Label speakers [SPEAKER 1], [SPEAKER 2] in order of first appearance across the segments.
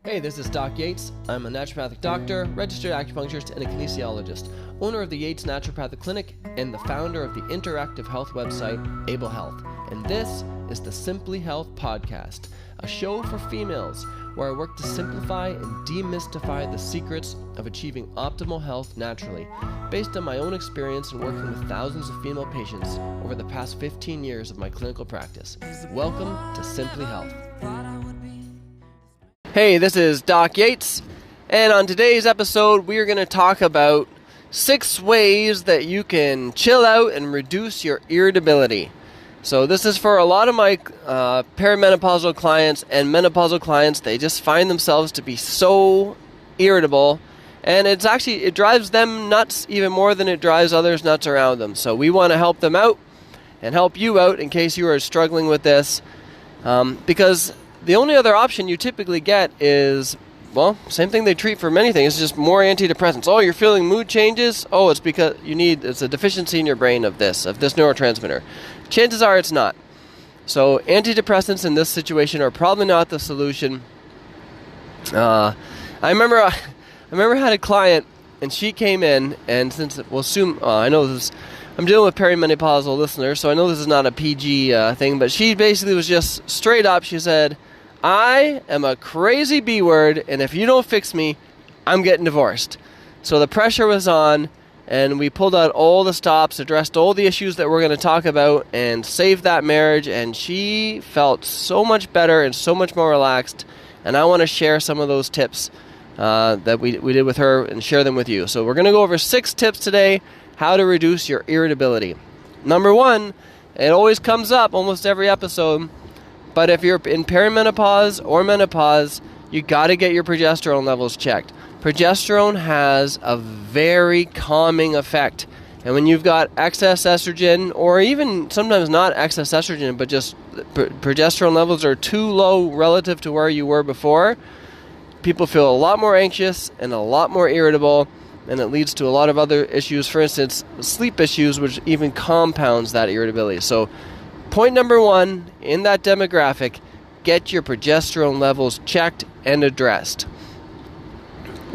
[SPEAKER 1] Hey, this is Doc Yates. I'm a naturopathic doctor, registered acupuncturist, and a kinesiologist, owner of the Yates Naturopathic Clinic, and the founder of the interactive health website, Able Health. And this is the Simply Health Podcast, a show for females where I work to simplify and demystify the secrets of achieving optimal health naturally, based on my own experience in working with thousands of female patients over the past 15 years of my clinical practice. Welcome to Simply Health. Hey, this is Doc Yates, and on today's episode, we are going to talk about 6 ways that you can chill out and reduce your irritability. So this is for a lot of my perimenopausal clients and menopausal clients. They just find themselves to be so irritable, and it drives them nuts even more than it drives others nuts around them. So we want to help them out and help you out in case you are struggling with this, because the only other option you typically get is, well, same thing they treat for many things, just more antidepressants. Oh, you're feeling mood changes? Oh, it's because it's a deficiency in your brain of this neurotransmitter. Chances are it's not. So antidepressants in this situation are probably not the solution. I remember I had a client, and she came in, and since we'll assume, I know this, I'm dealing with perimenopausal listeners, so I know this is not a PG thing, but she basically was just straight up, she said, I am a crazy B word, and if you don't fix me, I'm getting divorced. So the pressure was on, and we pulled out all the stops, addressed all the issues that we're going to talk about, and saved that marriage, and she felt so much better and so much more relaxed, and I want to share some of those tips that we did with her and share them with you. So we're going to go over 6 tips today, how to reduce your irritability. Number 1, it always comes up almost every episode, but if you're in perimenopause or menopause, you got to get your progesterone levels checked. Progesterone has a very calming effect. And when you've got excess estrogen, or even sometimes not excess estrogen, but just progesterone levels are too low relative to where you were before, people feel a lot more anxious and a lot more irritable, and it leads to a lot of other issues, for instance, sleep issues, which even compounds that irritability. So point number 1 in that demographic, get your progesterone levels checked and addressed.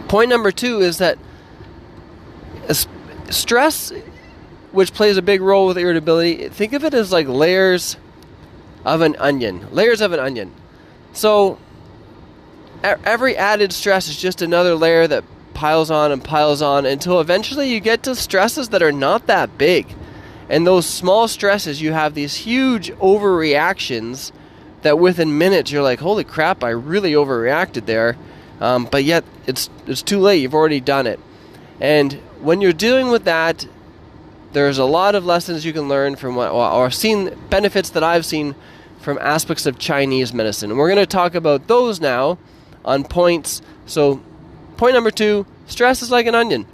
[SPEAKER 1] Point number 2 is that stress, which plays a big role with irritability, think of it as like layers of an onion. So every added stress is just another layer that piles on until eventually you get to stresses that are not that big. And those small stresses, you have these huge overreactions that within minutes you're like, holy crap, I really overreacted there. But yet it's too late. You've already done it. And when you're dealing with that, there's a lot of lessons you can learn from or seen benefits that I've seen from aspects of Chinese medicine. And we're going to talk about those now on points. So point number 2, stress is like an onion.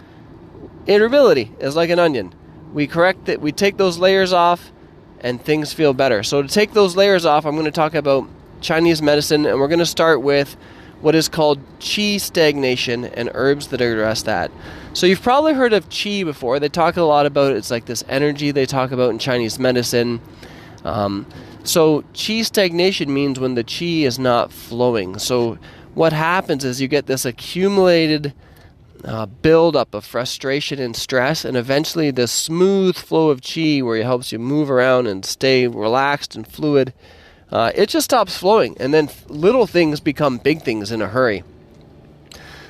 [SPEAKER 1] Irritability is like an onion. We correct it, we take those layers off, and things feel better. So to take those layers off, I'm going to talk about Chinese medicine, and we're going to start with what is called qi stagnation and herbs that address that. So you've probably heard of qi before. They talk a lot about it. It's like this energy they talk about in Chinese medicine. So qi stagnation means when the qi is not flowing. So what happens is you get this accumulated build-up of frustration and stress, and eventually this smooth flow of qi where it helps you move around and stay relaxed and fluid, it just stops flowing, and then little things become big things in a hurry.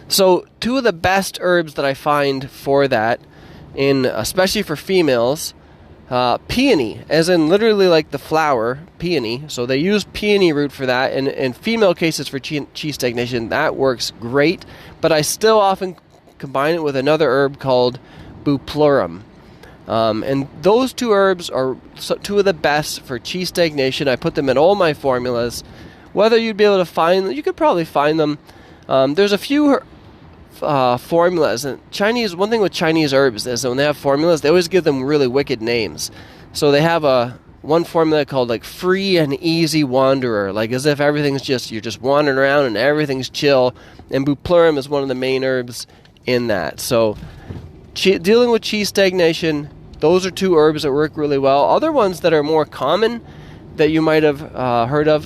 [SPEAKER 1] So 2 of the best herbs that I find for that, especially for females, peony, as in literally like the flower, peony. So they use peony root for that, and in female cases for qi stagnation, that works great, but I still often combine it with another herb called bupleurum. And those 2 herbs are 2 of the best for qi stagnation. I put them in all my formulas. Whether you'd be able to find them, you could probably find them. There's a few formulas. And one thing with Chinese herbs is that when they have formulas, they always give them really wicked names. So they have one formula called like free and easy wanderer, like as if everything's you're just wandering around and everything's chill. And bupleurum is one of the main herbs in that. So dealing with qi stagnation, those are 2 herbs that work really well. Other ones that are more common that you might have heard of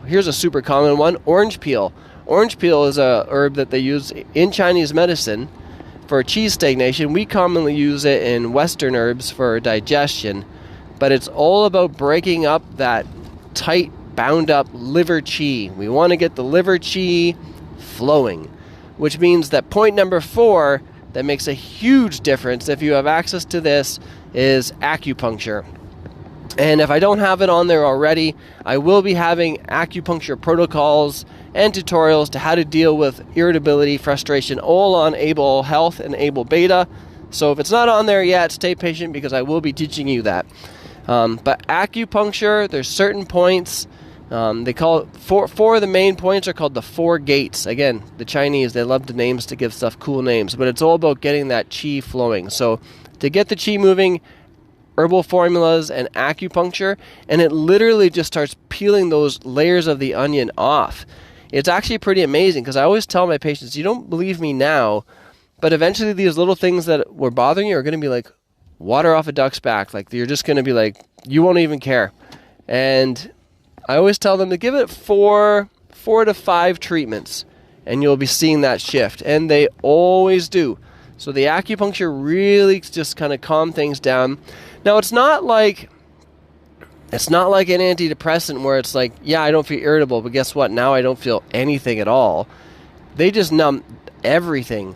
[SPEAKER 1] here's a super common one, orange peel. Orange peel is a herb that they use in Chinese medicine for qi stagnation. We commonly use it in Western herbs for digestion, but it's all about breaking up that tight, bound up liver qi. We want to get the liver qi flowing, which means that point number 4 that makes a huge difference if you have access to this is acupuncture. And if I don't have it on there already, I will be having acupuncture protocols and tutorials to how to deal with irritability, frustration, all on Able Health and Able Beta. So if it's not on there yet, stay patient because I will be teaching you that. But acupuncture, there's certain points. They call it four of the main points are called the 4 gates. Again, the Chinese, they love the names to give stuff cool names, but it's all about getting that qi flowing. So to get the qi moving, herbal formulas and acupuncture, and it literally just starts peeling those layers of the onion off. It's actually pretty amazing because I always tell my patients, you don't believe me now, but eventually these little things that were bothering you are going to be like water off a duck's back. Like you're just going to be like, you won't even care. And I always tell them to give it 4 to 5 treatments and you'll be seeing that shift. And they always do. So the acupuncture really just kind of calm things down. Now it's not like an antidepressant where it's like, yeah, I don't feel irritable, but guess what? Now I don't feel anything at all. They just numb everything.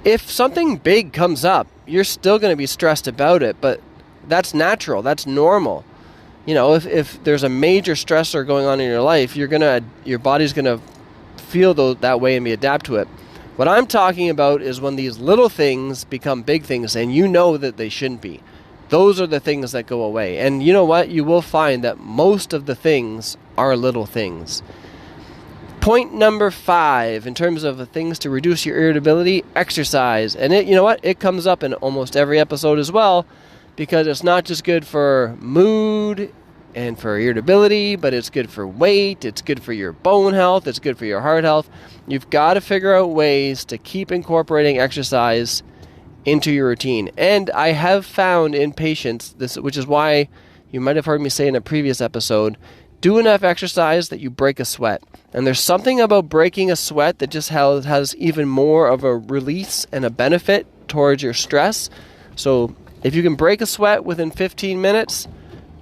[SPEAKER 1] If something big comes up, you're still going to be stressed about it, but that's natural. That's normal. You know, if there's a major stressor going on in your life, your body's going to feel that way and be adapt to it. What I'm talking about is when these little things become big things and you know that they shouldn't be. Those are the things that go away. And you know what? You will find that most of the things are little things. Point number 5, in terms of things to reduce your irritability, exercise. And you know what? It comes up in almost every episode as well, because it's not just good for mood and for irritability, but it's good for weight, it's good for your bone health, it's good for your heart health. You've got to figure out ways to keep incorporating exercise into your routine. And I have found in patients, this, which is why you might have heard me say in a previous episode, do enough exercise that you break a sweat. And there's something about breaking a sweat that just has even more of a release and a benefit towards your stress. So if you can break a sweat within 15 minutes,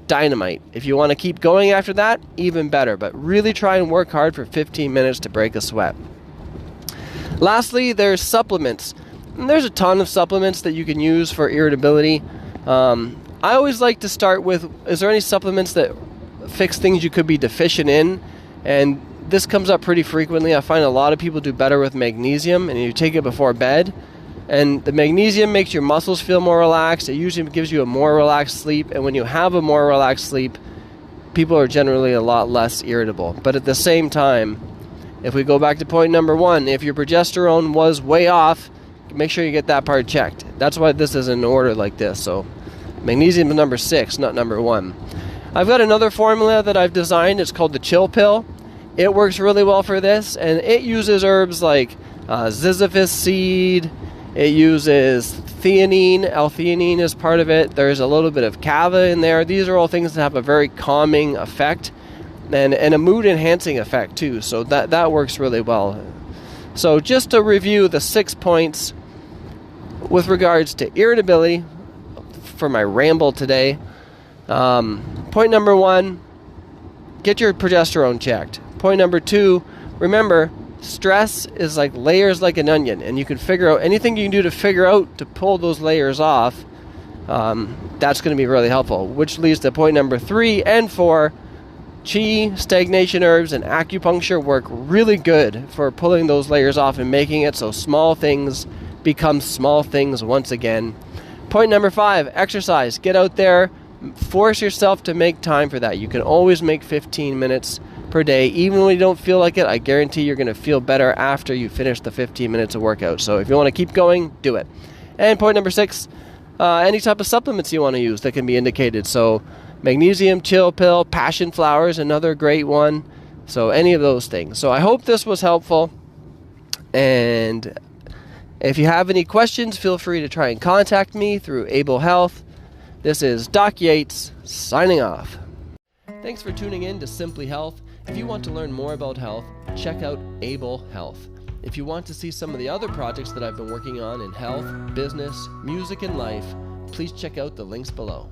[SPEAKER 1] dynamite. If you want to keep going after that, even better. But really try and work hard for 15 minutes to break a sweat. Lastly, there's supplements. And there's a ton of supplements that you can use for irritability. I always like to start with, is there any supplements that fix things you could be deficient in? And this comes up pretty frequently. I find a lot of people do better with magnesium, and you take it before bed. And the magnesium makes your muscles feel more relaxed. It usually gives you a more relaxed sleep. And when you have a more relaxed sleep, people are generally a lot less irritable. But at the same time, if we go back to point number 1, if your progesterone was way off, make sure you get that part checked. That's why this is in order like this. So magnesium is number 6, not number 1. I've got another formula that I've designed. It's called the Chill Pill. It works really well for this, and it uses herbs like ziziphus seed. It uses theanine. L-theanine is part of it. There's a little bit of kava in there. These are all things that have a very calming effect and a mood-enhancing effect too. So that works really well. So just to review the 6 points with regards to irritability for my ramble today. Point number 1, get your progesterone checked. Point number 2, remember, stress is like layers like an onion, and you can figure out anything you can do to figure out to pull those layers off. That's going to be really helpful, which leads to point number 3 and 4. Qi, stagnation herbs, and acupuncture work really good for pulling those layers off and making it so small things become small things once again. Point number 5, exercise. Get out there, force yourself to make time for that. You can always make 15 minutes per day. Even when you don't feel like it, I guarantee you're going to feel better after you finish the 15 minutes of workout. So if you want to keep going, do it. And point number 6, any type of supplements you want to use that can be indicated. So magnesium, chill pill, passion flowers, another great one. So any of those things. So I hope this was helpful. And if you have any questions, feel free to try and contact me through Able Health. This is Doc Yates signing off. Thanks for tuning in to Simply Health. If you want to learn more about health, check out Able Health. If you want to see some of the other projects that I've been working on in health, business, music, and life, please check out the links below.